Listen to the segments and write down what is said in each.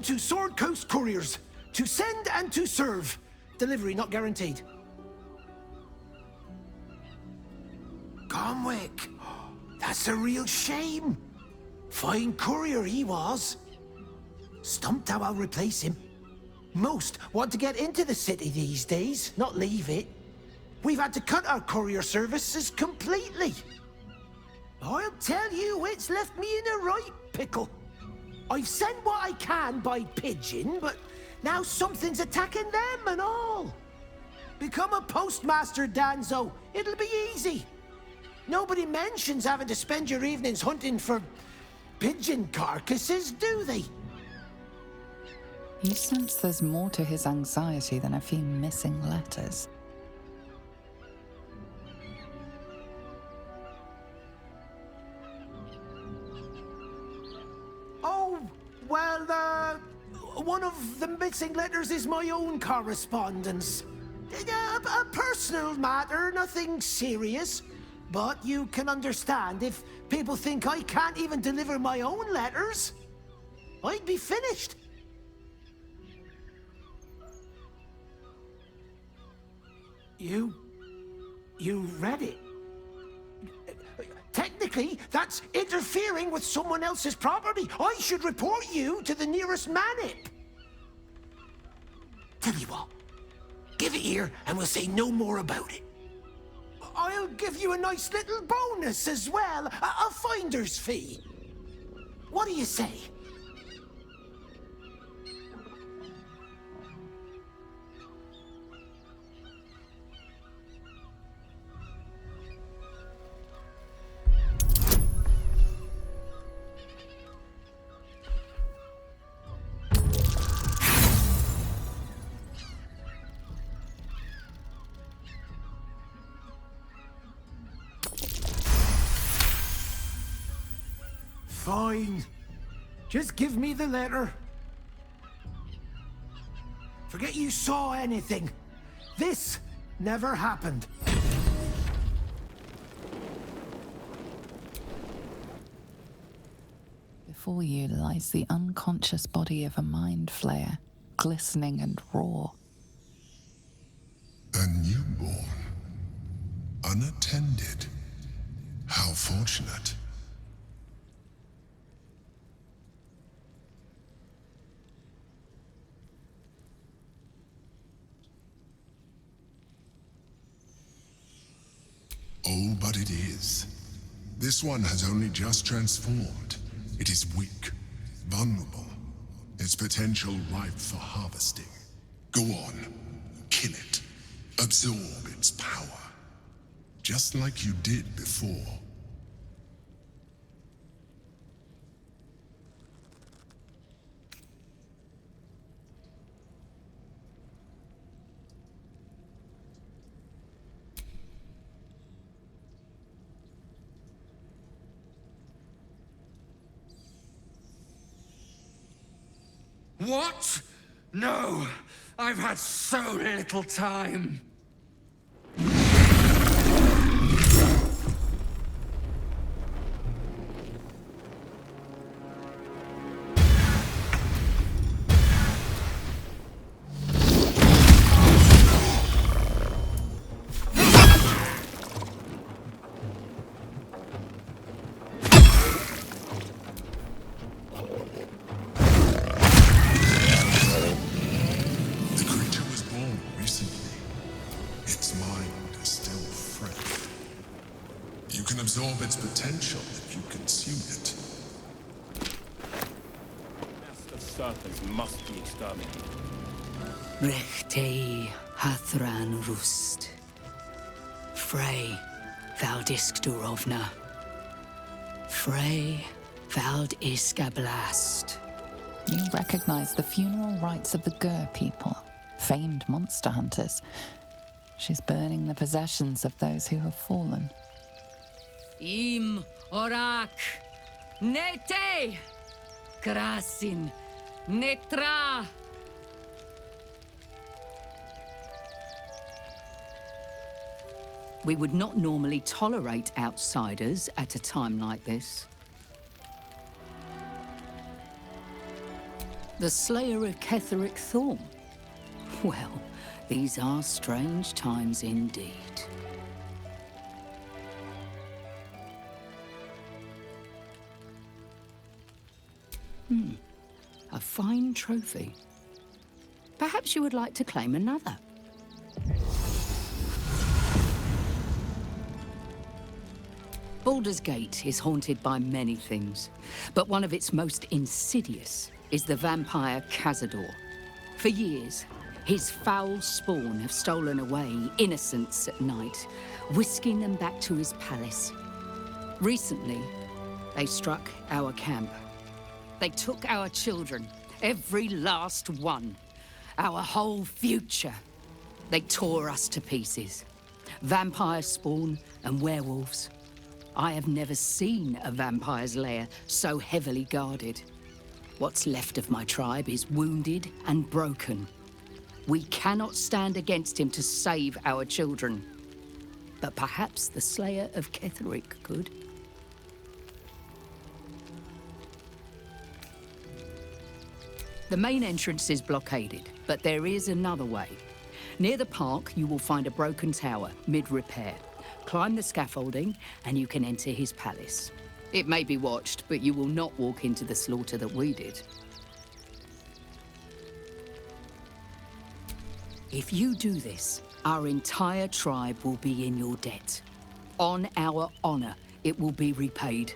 to Sword Coast Couriers. To send and to serve. Delivery not guaranteed. Comwick. That's a real shame. Fine courier he was. Stumped how I'll replace him. Most want to get into the city these days, not leave it. We've had to cut our courier services completely. I'll tell you, it's left me in a right pickle. I've sent what I can by pigeon, but now something's attacking them and all. Become a postmaster, Danzo. It'll be easy. Nobody mentions having to spend your evenings hunting for pigeon carcasses, do they? You sense there's more to his anxiety than a few missing letters. Oh, well, one of the missing letters is my own correspondence. A personal matter, nothing serious. But you can understand if people think I can't even deliver my own letters, I'd be finished. You read it. Technically, that's interfering with someone else's property. I should report you to the nearest manip. Tell you what, give it here and we'll say no more about it. I'll give you a nice little bonus as well, a finder's fee. What do you say? Fine. Just give me the letter. Forget you saw anything. This never happened. Before you lies the unconscious body of a mind flayer, glistening and raw. A newborn. Unattended. How fortunate. Oh, but it is. This one has only just transformed. It is weak, vulnerable. Its potential ripe for harvesting. Go on, kill it. Absorb its power. Just like you did before. What? No! I've had so little time! Absorb its potential if you consume it. Nest of serpents must be exterminated. Rechtei Hathran Rust. Frey Valdisk Durovna. Frey Vald Iskablast. You recognize the funeral rites of the Gur people, famed monster hunters. She's burning the possessions of those who have fallen. Im Orak Nete Krasin Netra. We would not normally tolerate outsiders at a time like this. The slayer of Ketheric Thorn. Well, these are strange times indeed. A fine trophy. Perhaps you would like to claim another. Baldur's Gate is haunted by many things, but one of its most insidious is the vampire Cazador. For years, his foul spawn have stolen away innocents at night, whisking them back to his palace. Recently, they struck our camp. They took our children, every last one, our whole future. They tore us to pieces. Vampire spawn and werewolves. I have never seen a vampire's lair so heavily guarded. What's left of my tribe is wounded and broken. We cannot stand against him to save our children. But perhaps the Slayer of Ketheric could. The main entrance is blockaded, but there is another way. Near the park, you will find a broken tower, mid-repair. Climb the scaffolding, and you can enter his palace. It may be watched, but you will not walk into the slaughter that we did. If you do this, our entire tribe will be in your debt. On our honor, it will be repaid.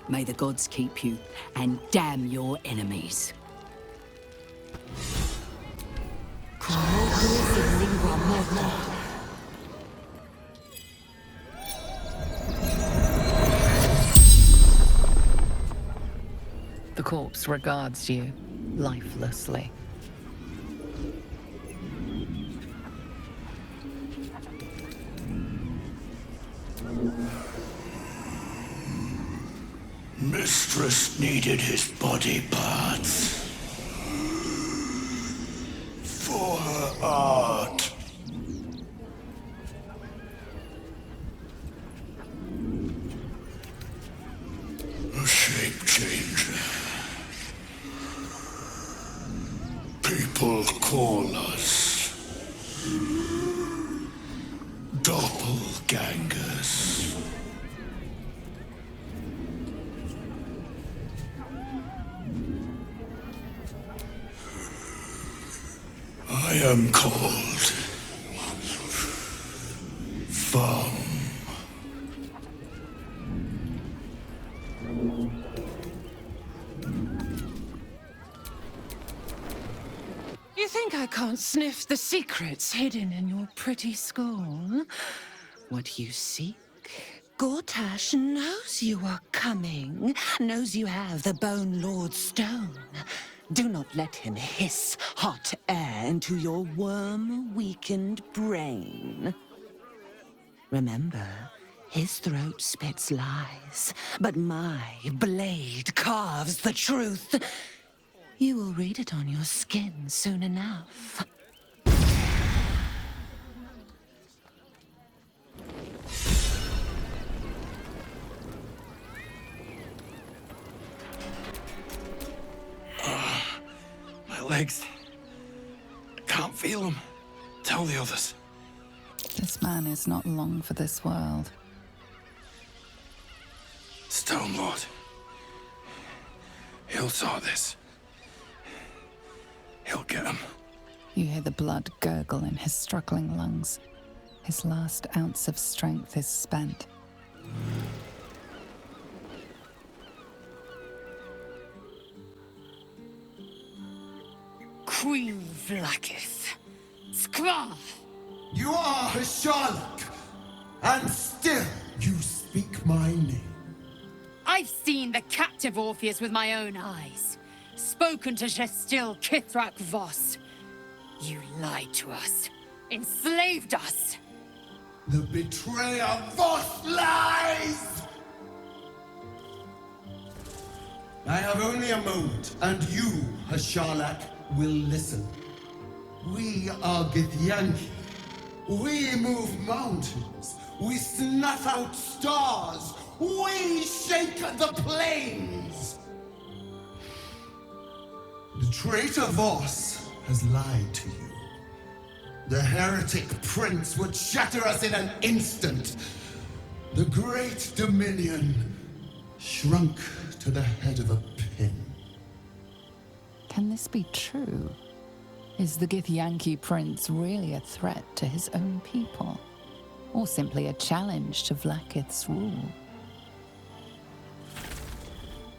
May the gods keep you, and damn your enemies. The corpse regards you lifelessly. Mistress needed his body parts for her art. A shape changer. People call us doppelgangers. I am called Vom. You think I can't sniff the secrets hidden in your pretty skull? What you seek? Gortash knows you are coming, knows you have the Bone Lord's stone. Do not let him hiss hot air into your worm-weakened brain. Remember, his throat spits lies, but my blade carves the truth. You will read it on your skin soon enough. My legs. I can't feel them. Tell the others. This man is not long for this world. Stone Lord. He'll sort this. He'll get him. You hear the blood gurgle in his struggling lungs. His last ounce of strength is spent. Queen Vlakith. Skva! You are Hasharlok, and still you speak my name. I've seen the captive Orpheus with my own eyes. Spoken to Gestil Kithrak Voss. You lied to us. Enslaved us. The betrayer Voss lies! I have only a moment, and you, Hasharlok, will listen. We are Githyanki. We move mountains. We snuff out stars. We shake the plains. The Traitor Voss has lied to you. The heretic prince would shatter us in an instant. The great dominion shrunk to the head of a pin. Can this be true? Is the Githyanki prince really a threat to his own people? Or simply a challenge to Vlaakith's rule?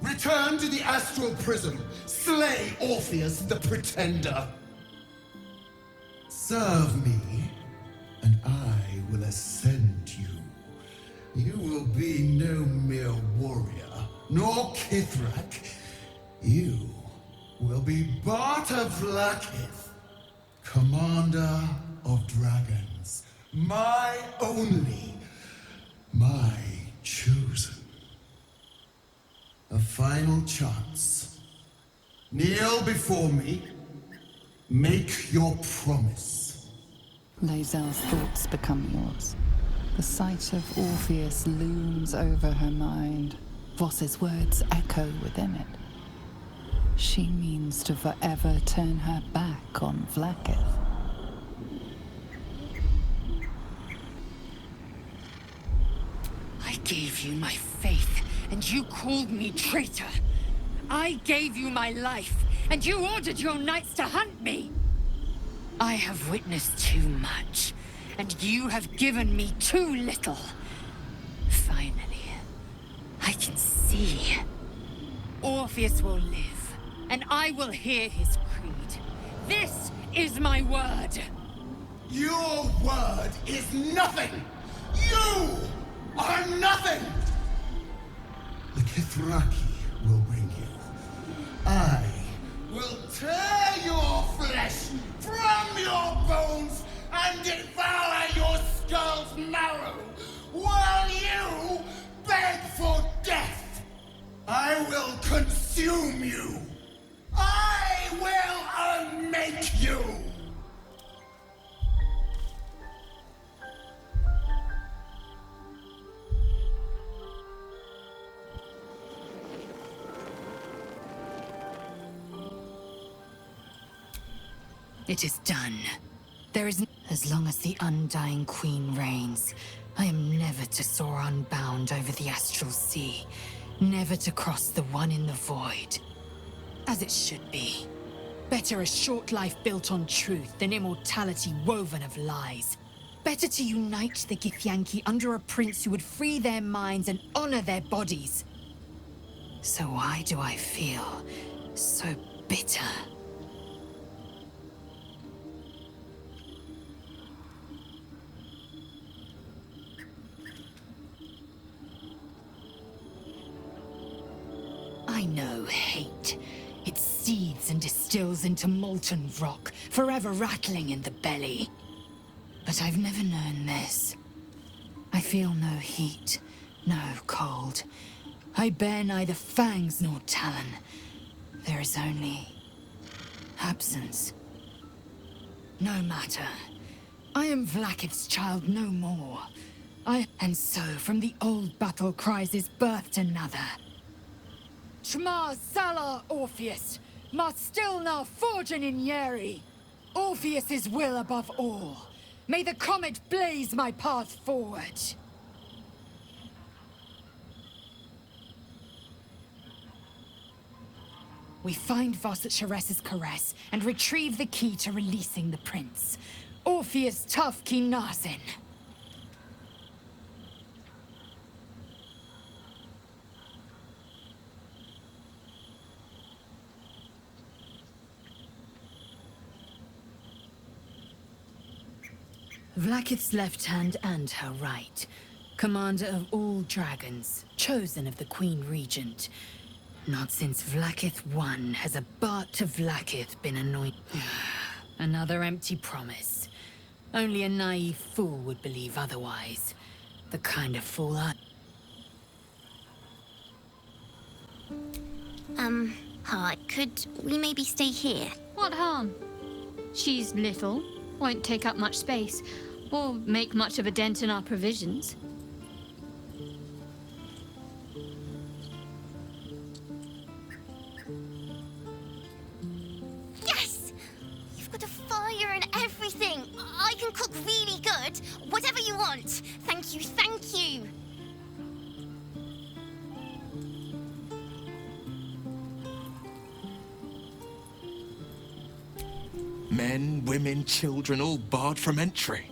Return to the astral prism. Slay Orpheus the Pretender. Serve me, and I will ascend you. You will be no mere warrior, nor Kithrak. You will be Barta Vlaakith, commander of dragons. My only, my chosen. A final chance. Kneel before me. Make your promise. Lae'zel's thoughts become yours. The sight of Orpheus looms over her mind. Voss's words echo within it. She means to forever turn her back on Vlaakith. I gave you my faith, and you called me traitor. I gave you my life, and you ordered your knights to hunt me. I have witnessed too much, and you have given me too little. Finally, I can see. Orpheus will live, and I will hear his creed. This is my word. Your word is nothing! You are nothing! The Kithraki will bring you. I will tear your flesh from your bones and devour your skull's marrow while you beg for death. I will consume you. I will unmake you. It is done. There is... As long as the Undying Queen reigns, I am never to soar unbound over the astral sea. Never to cross the one in the void. As it should be. Better a short life built on truth than immortality woven of lies. Better to unite the Githyanki under a prince who would free their minds and honor their bodies. So why do I feel so bitter? I know hate. It seethes and distills into molten rock, forever rattling in the belly. But I've never known this. I feel no heat, no cold. I bear neither fangs nor talon. There is only... absence. No matter. I am Vlaakith's child no more. And so from the old battle cries is birthed another. Shma Salar Orpheus, Ma Stilna Forgin in Yeri. Orpheus's will above all. May the comet blaze my path forward. We find Voss at Sharess's caress and retrieve the key to releasing the prince. Orpheus Tough Kinazin. Vlaakith's left hand and her right. Commander of all dragons, chosen of the Queen Regent. Not since Vlaakith I has a Bart to Vlaakith been anointed. Another empty promise. Only a naive fool would believe otherwise. The kind of fool I... Hi, could we maybe stay here? What harm? She's little, won't take up much space, or make much of a dent in our provisions. anything. I can cook really good. Whatever you want. Thank you, thank you. Men, women, children, all barred from entry.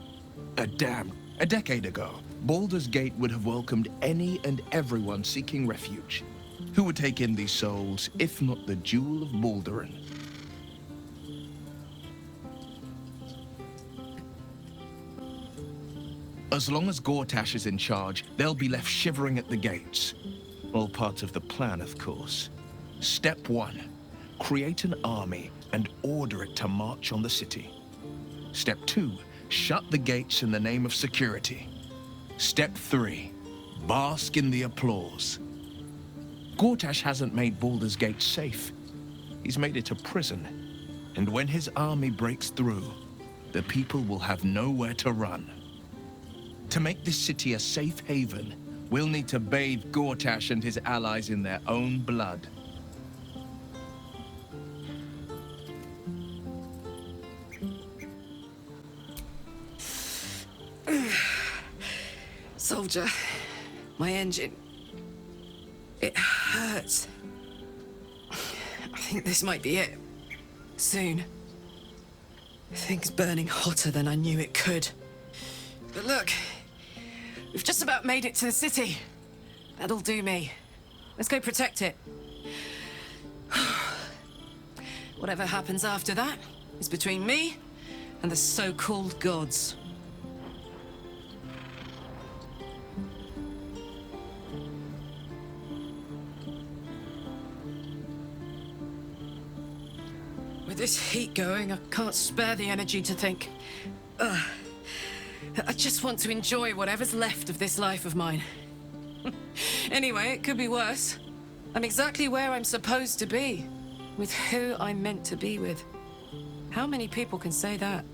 Damn. A decade ago, Baldur's Gate would have welcomed any and everyone seeking refuge. Who would take in these souls, if not the Jewel of Balduran? As long as Gortash is in charge, they'll be left shivering at the gates. All part of the plan, of course. Step 1. Create an army and order it to march on the city. Step 2. Shut the gates in the name of security. Step 3. Bask in the applause. Gortash hasn't made Baldur's Gate safe. He's made it a prison. And when his army breaks through, the people will have nowhere to run. To make this city a safe haven, we'll need to bathe Gortash and his allies in their own blood. Soldier, my engine. It hurts. I think this might be it. Soon. Things burning hotter than I knew it could. But look, we've just about made it to the city. That'll do me. Let's go protect it. Whatever happens after that is between me and the so-called gods. With this heat going, I can't spare the energy to think. I just want to enjoy whatever's left of this life of mine. Anyway, it could be worse. I'm exactly where I'm supposed to be, with who I'm meant to be with. How many people can say that?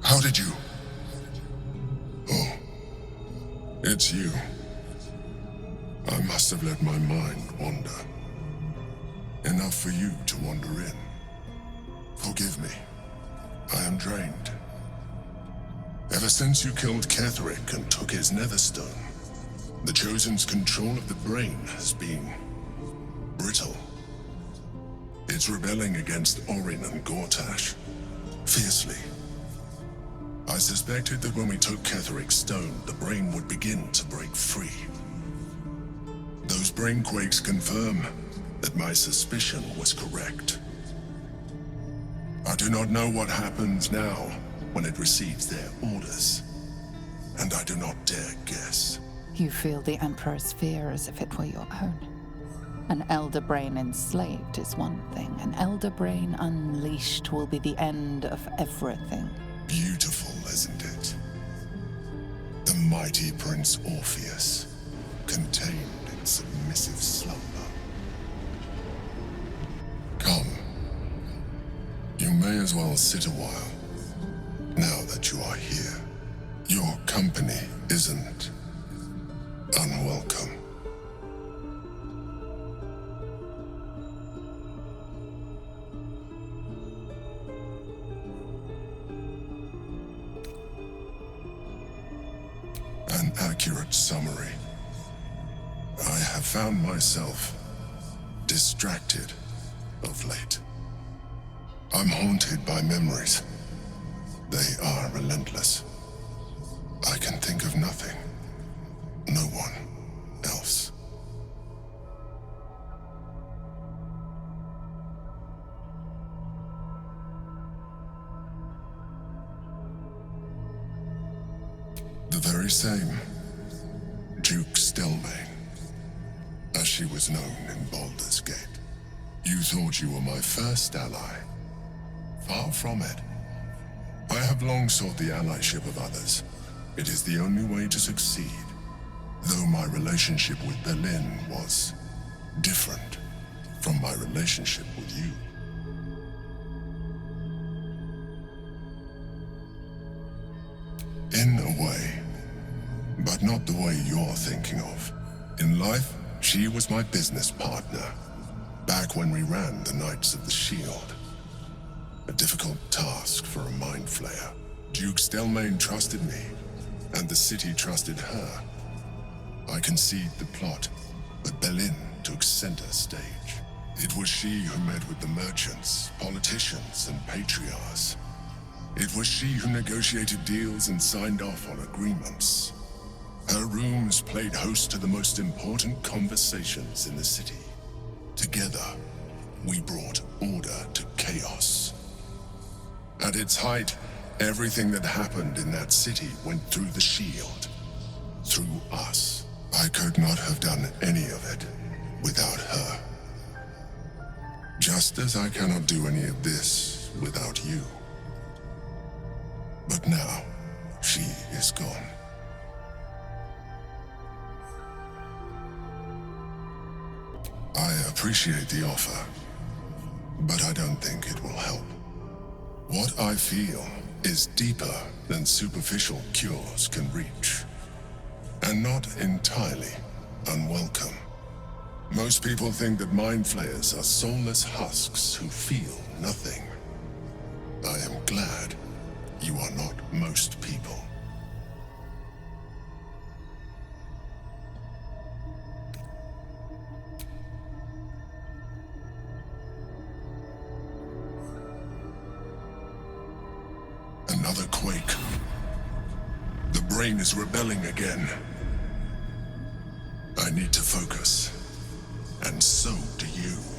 How did you? Oh, it's you. I must have let my mind wander. Enough for you to wander in. Forgive me. I am drained. Ever since you killed Ketheric and took his Netherstone, the Chosen's control of the brain has been brittle. It's rebelling against Orin and Gortash, fiercely. I suspected that when we took Ketheric's stone, the brain would begin to break free. Those brainquakes confirm that my suspicion was correct. I do not know what happens now when it receives their orders, and I do not dare guess. You feel the Emperor's fear as if it were your own. An Elder Brain enslaved is one thing. An Elder Brain unleashed will be the end of everything. Beautiful, isn't it? The mighty Prince Orpheus, contained in submissive slumber. Come. You may as well sit a while, now that you are here. Your company isn't unwelcome. An accurate summary. I have found myself distracted of late. I'm haunted by memories. They are relentless. I can think of nothing. No one else. The very same Duke Stelmane, as she was known in Baldur's Gate. You thought you were my first ally. Far from it. I have long sought the allyship of others. It is the only way to succeed. Though my relationship with Berlin was different from my relationship with you. In a way, but not the way you're thinking of. In life, she was my business partner, back when we ran the Knights of the Shield. A difficult task for a mind flayer. Duke Stelmane trusted me, and the city trusted her. I conceived the plot, but Berlin took center stage. It was she who met with the merchants, politicians, and patriarchs. It was she who negotiated deals and signed off on agreements. Her rooms played host to the most important conversations in the city. Together, we brought order to chaos. At its height, everything that happened in that city went through the shield. Through us. I could not have done any of it without her. Just as I cannot do any of this without you. But now, she is gone. I appreciate the offer, but I don't think it will help. What I feel is deeper than superficial cures can reach, and not entirely unwelcome. Most people think that mind flayers are soulless husks who feel nothing. I am glad you are not most people. Another quake. The brain is rebelling again. I need to focus. And so do you.